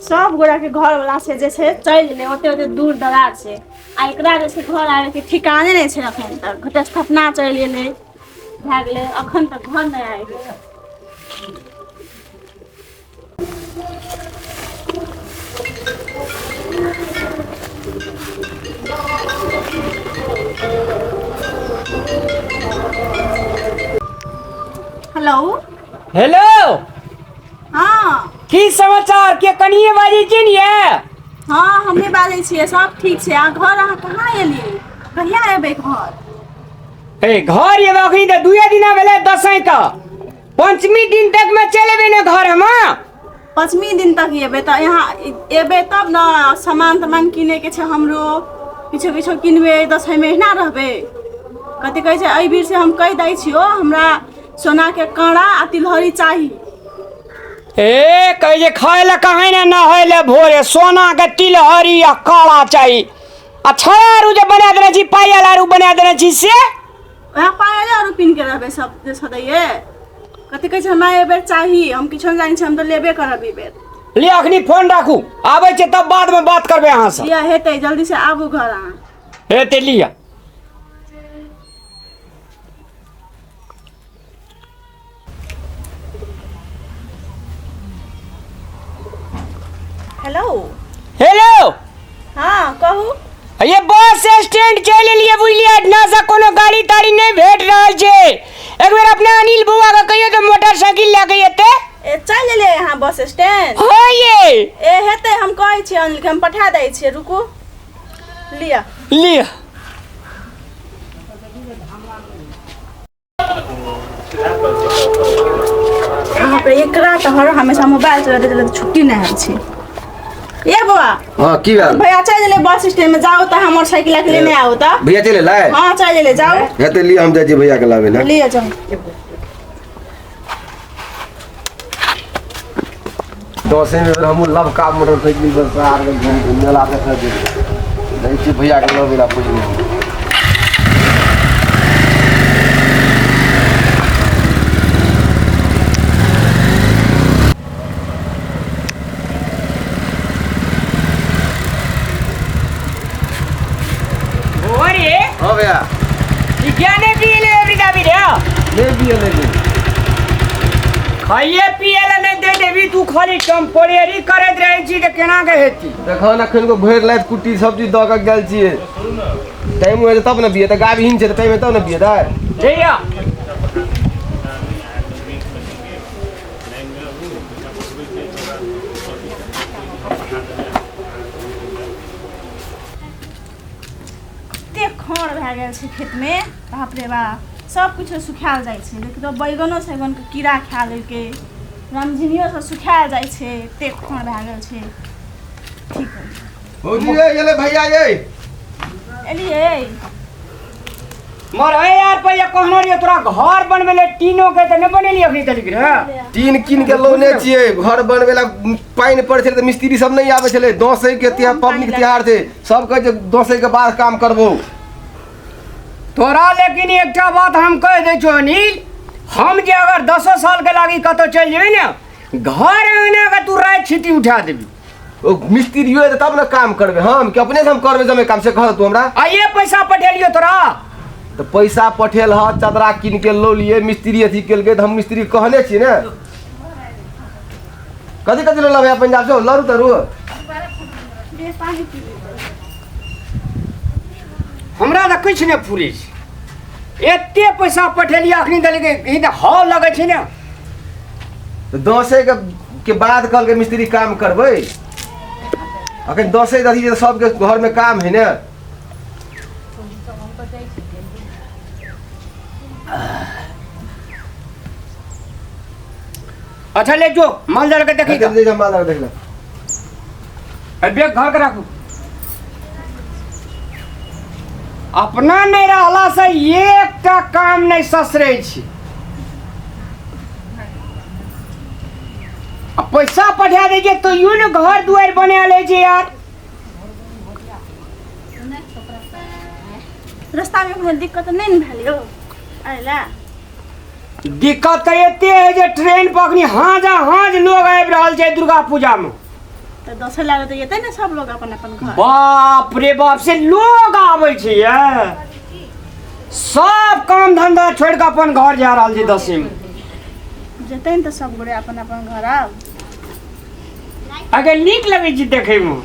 सब गोरा के घर वाला से जे छै चल ले ओते ओते दूर दराज से आ एकरा जे छै घर आवे के ठिकाने नहीं छै अखन तक घट स्थापना चल गेलै भए गेलै अखन तक घर नहीं आबि हेलो हेलो हाँ की समाचार के कनिए बाजी चिन्हिए हाँ हमें बाजै छियै सब ठीक छै आ घर अहाँ कहाँ एलियै कहिया एबै घर ए घर ये अखनी त दुए दिना भेले दसैं का पंचमी दिन तक में चलेबे ने घर हम 5वीं दिन तक एबै त यहाँ एबै तब न सामान किने के छै हमरो किछो किछो किनबै दसैं महीना रहबै कथी कहै छै एहि बीर से हम कहि दै छियो हमरा सोना के काड़ा आ तिलहरी चाही ए कहे जे खाए ला कहे ना होए ले भोरे सोना के तिलहरी आ काड़ा चाहिए आ छारू जे बना देने छी पायल आरू बना देने छी से वहाँ पायल आरू पिन के रहबै सब जे सदैये कथी कहै छै हमरा ए बेर चाही हम किछो नहीं जानि छी हम त लेबे करब ई बेर ले अखनी फोन राखू आबै छै तब बाद में बात करबे अहाँ से लिया हेतै जल्दी से आबू घर अहाँ हेतै लिया हेलो हेलो हाँ कहू ये बस स्टैंड चल लिए बुझलिए ना से कोनो गाड़ी ताड़ी नहीं भेट रहल छै एक बेर अपने अनिल बुआ के कहियो तो मोटरसाइकिल लेके एते ए चल ले यहाँ बस स्टैंड हां ये ए हेतै हम कहै छी अनिल के हम पठा दै छियै रुकू लिया लिया यहाँ पे एकरा तो हर हमेशा मोबाइल चलाते चलाते छुट्टी नहीं है छी ये बुआ हाँ की बात भैया चल ले बस स्टैंड में जाओ तो हम मोटरसाइकिल के लेने आओ तो भैया चले लाए हाँ चल ले जाओ या तो लिए हम जाए जी भैया के लावे ला ले जाओ दौसे में हम लव का मोटरसाइकिल पर आ के घूम मेला देखा दे नहीं जी भैया के लावे ला पूछ नहीं हाँ भैया क्या नहीं पिए ले अफ्रीका भी रे ले भी खाइए पिए ला नहीं दे देबी तू खाली टेम्पोरेरी करत रहे छी त केना के हेती देखो ना खन को भर लाइत कुट्टी सब्जी द के गेल छिए टाइम होए तब ना बिए त गाभिन छै त टाइम तब ना बिए दा जइया खड़ भए गेल छै खेत में बाप रे बाप सब कुछ सुखायल जाइ छै देखियो तो बैगनो सैगन के कीड़ा खा लेलकै रामझिनियो सब सुखायल जाइ छै एते खड़ भए गेल छै ठीक है भौजी ये ले भैया ये एलिए मर ए यार पहिले कहने रहिए तोरा घर बनबे ले टीनो के त नहीं बनेली अखनी तक रे टीन किन के लोने छिए घर बनबे ला पानी पड़े छले त मिस्त्री सब नहीं आवे छले दसई के त्योहार पबनी के त्योहार थे सब कहे दसई के बाद काम करबो तोरा लेकिन एकटा बात हम कह दे छो अनिल हम जे अगर 10 साल के लागी कतो चल जेबे ना घर आने का तू रात छिटी उठा देबी ओ मिस्त्री होए तब ना काम करबे हम कि अपने से हम करबे जमे काम से कह तू हमरा आ ये पैसा पठेलियो तोरा तो पैसा पठेल ह चदरा किन के लो लिए मिस्त्री अथी केल के हम मिस्त्री कहने छी ना कथी कथी लो भैया पंजाब से लरू तरू हमरा त कुछ नहीं फूरे एते पैसा पठेलिया अखनी दले के त हॉल लगे छै ना तो दसई के बाद कल के मिस्त्री काम करबे अखन दसई दही सब के घर में काम है ना अच्छा ले जो मालदार के देखी देख मालदार देख ले अबे घर के राखू अपना नहीं रहला से एकटा काम नहीं ससरे छी अब पैसा पठा दे तो यूं न घर दुआर बना ले जे यार रास्ता में कोनो दिक्कत नहीं न भेलियो आइला दिक्कत तो एते है जे ट्रेन पकनी हाजा हाज लोग आबि रहल छै दुर्गा पूजा में तो 10 लाख तो येते ना सब लोग अपन अपन घर। बाप रे बाप से लोग आवे छै सब काम धंधा छोड़ के अपन घर जा रहल छै 10 में जेते तो सब गोरे अपन अपन घर आब अगर नीक लगे छै देखे में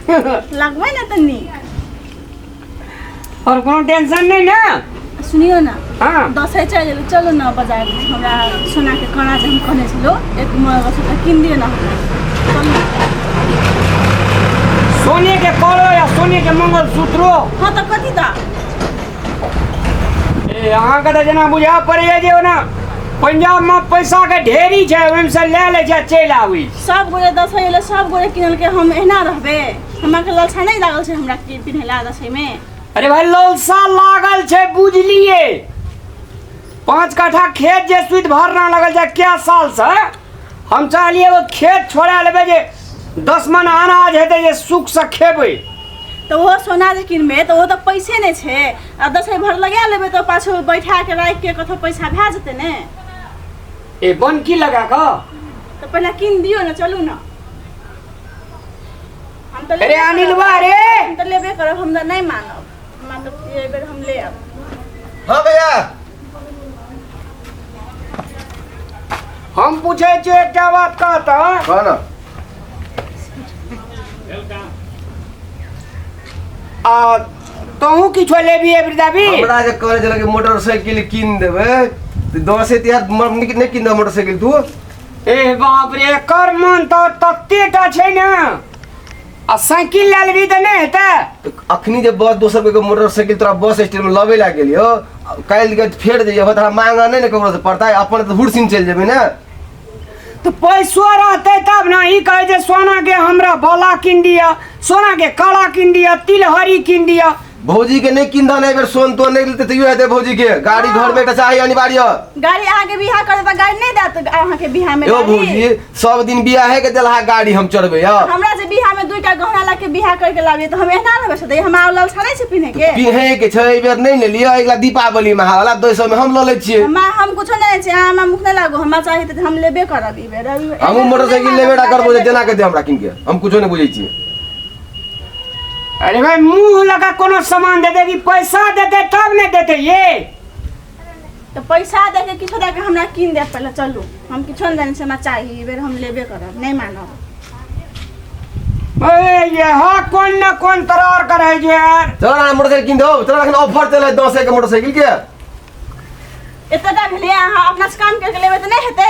लगबै ना त नीक और कोनो टेंशन नहीं ना। सुनियो ना हाँ 10 चल गेल चलो ना बाजार हमरा सोना के कड़ा जे हम कहने छलो एक मोबाइल से किन दियो ना चलो। सोने के कड़ो या सोने के मंगलसूत्रो हाँ तो कथी दा अहाँ के तो जना बुझा पड़े जे ना पंजाब में पैसा के ढेरी छै ओहिमे से ले ले छै चल आवी सब गोरे 10 एले सब गोरे किनल के हम एहना रहबे हमरा के लालसा नहीं लागल छै हमरा के पिन्हला 10 में। अरे भाई लालसा लागल छै बुझलिए 5 कट्ठा खेत जे सुध भरना लगल छै क्या साल से हम चाहलिए वो खेत छोड़ा लेबे जे 10 मन अनाज हेते जे सुख से खेबै तो वो सोना जे किनबे तो वो तो पैसे नहीं छे आ 10 भर लगा लेबे तो पाछो बैठा के राख के कथो पैसा भा जते ने ए बन की लगा का तो पहले किन दियो ना चलू ना हम तो अरे अनिलवा रे हम तो लेबे करब हम तो नहीं मानब मतलब ये बेर हम ले आब। हाँ भैया हम पूछे छे एकटा बात कहता कह ना आ तोहू किछो लेबी एबरी हमरा जे कहले छले कि मोटरसाइकिल किन देबे तो 10 तिहार नहीं किन दे मोटरसाइकिल तू ए बाप रे कर मन तो तत्तेटा छै ना आ साइकिल ले लेबी त नहीं हेतै अखनी जे बस 200 रुपए के मोटरसाइकिल तोरा बस स्टैंड में लबे लाग गेलियो काल के फेर दे तोरा मांगा नहीं ना ककरो से पड़ता है अपन तो हुरसिन चल जेबे ना तो पैसो रहते तब ना ई कहे जे सोना के हमरा बाला किन दिया सोना के कड़ा किन दिया तिलहरी किन दिया भौजी के नहीं किन दने बेर सोन तो नहीं लेते तइयो हेते भौजी के गाड़ी घर में चाहिए अनिवार्य गाड़ी आहाँ के बियाह करे त गाड़ी नहीं देत आहाँ के बियाह में यो गाड़ी। भौजी सब दिन बियाह है के देलहा गाड़ी हम चढ़बे या हमरा जे बियाह में दुईटा गहना ला के बियाह करके लाबिए तो हम एहना रहबे से हम आउ लालसा नहीं छै पिन्हे के पिन्हे के छै एबेर नहीं ले लियो अगला दीपावली में वाला 200 में हम ल ले छिए हम कुछो नहीं छै हम मुख नहीं लागो हमरा चाहिए त हम लेबे करब ई बेर हम मोटरसाइकिल लेबेटा करबो जना के दे हमरा किन के हम कुछो नहीं बुझै छी। अरे भाई मुंह लगा कोनो सामान दे देगी पैसा देते तब नहीं देते ये तो पैसा दे के किछो दे के हमरा किन दे पहले चलू हम किछो नहीं जाने से हमरा चाहिए ई बेर हम लेबे करब नहीं मानब। ए ये हा कौन न कौन तरार करे जे यार चलो ना मोटरसाइकिल किन दो चलो ना ऑफर चले 10 के मोटरसाइकिल के एतटा भेले अहाँ अपना से काम करके लेबे त नहीं हेते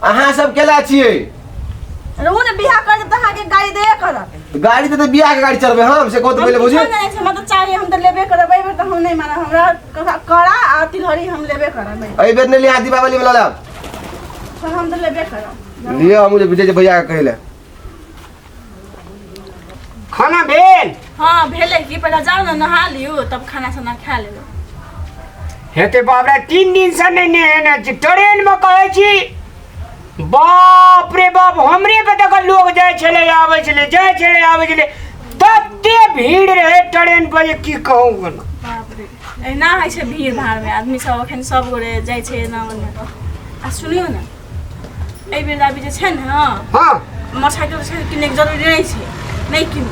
अहाँ सब केला छिए रहू ने बियाह कर त अहाँ के गाड़ी दे करब गाड़ी तो बियाह के गाड़ी चढ़बे हम से कहत पहले बुझी हम तो चाहिए हम तो लेबे करब एहि बेर त हम नहीं मानब हमरा कड़ा आ तिलहरी हम लेबे करब एहि बेर नहीं लिया दीपावली में ला तो हम तो लेबे करब लियो मुझे विजय भैया के कहले खाना भेल हाँ भेले कि पहले जाओ ना नहा लियो तब खाना साना खा लेबे हेते बाप रे 3 दिन से नहीं नहाना छी ट्रेन में कहे छी बाप रे बाप हमरे पे तक लोग जाय छले आवे छले तत्ते भीड़ रहे ट्रेन पर जे की कहूं ना बाप रे एना है छै भीड़ भाड़ में आदमी सब अखन सब गोरे जाय छै ना ओने आ सुनियो ना एहि बेर आबि जे छै ना हां मोटरसाइकिल किने के जरूरी नहीं छै नहीं किन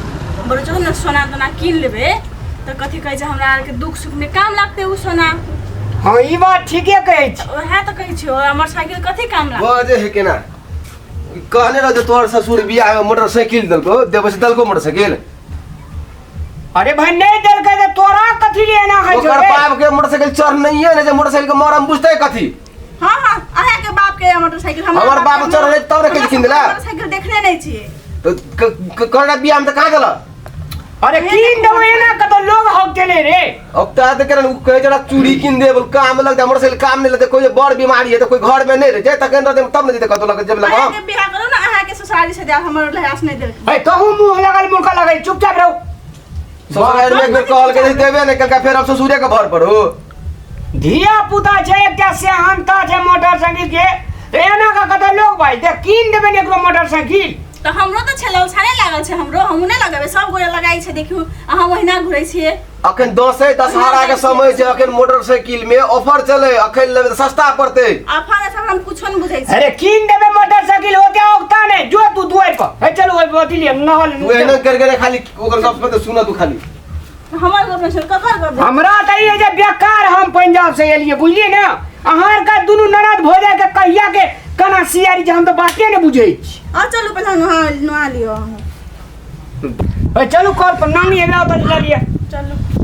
बड़ो चलो ना सोना तोना किन लेबे तो कथी कहै छै हमरा आर के दुख सुख में काम लागते उ सोना हां ई बात ठीके कहै छी ओहे तो कहै छियो मोटरसाइकिल कथी काम लागते बजे है के ना कहने रह जो तोर ससुर बियाह में मोटरसाइकिल दलको देबे से दलको मोटरसाइकिल अरे भाई नहीं दल के तोरा कथी लेना है ओकर बाप के मोटरसाइकिल चढ़ नहीं है ना जे मोटरसाइकिल के मरम बुझते कथी हां हां अहे के बाप के मोटरसाइकिल हमर बाप चढ़ रहे तब रे किन दिला मोटरसाइकिल देखने नहीं छिए तो करना बियाह में त कहां गेला अरे किन देबे ना कतो लोग हक गेले रे अब ता त करन कहे जरा चूड़ी किन दे बोल काम लगता मोटरसाइकिल काम नहीं लगता कोई बड़ बीमारी है तो कोई घर में नहीं रहे जे तक रहते तब नहीं देते कतो लग जब लगा अहे के बियाह करू ना अहे के ससुराली से जा हमर लहास नहीं देल भाई कहूं मुंह लगल मुर्खा लगल चुपचाप रहो ससुराल में एक बेर कहल के देबे नहीं कल फिर अब ससुरे के भर पर हो धिया पुता छै एकटा सेहनता छै मोटरसाइकिल के एना का कतो लोग भाई देख किन देबे ने एकरो मोटरसाइकिल तो हमरो तो छले छाने लागल छै हमरो हमहु नहीं लगाबे सब गोरे लगाई छै देखियो अहाँ ओहिना घुरै छिए अखन 10 दशहरा के समय छै अखन मोटरसाइकिल में ऑफर चले अखन लेबे सस्ता पड़ते आफा ने सब हम कुछो नहीं बुझै छी अरे किन देबे मोटरसाइकिल होते औगता नहीं जो तू दुआर पर हे चलो ओइ बतिलिए नहल तू एना कर खाली ओकर गप मत सुन तू खाली हमर गप में ककर गप हमरा त ई जे बेकार हम पंजाब से एलिए बुझलिए ना अहार का दुनु ननद भो जाए के कहिया के कना सियारी जे हम तो बाते ने बुझै छी आ चलू पहले नहा लियो चलू कॉल पर नानी एला बज लिया चलू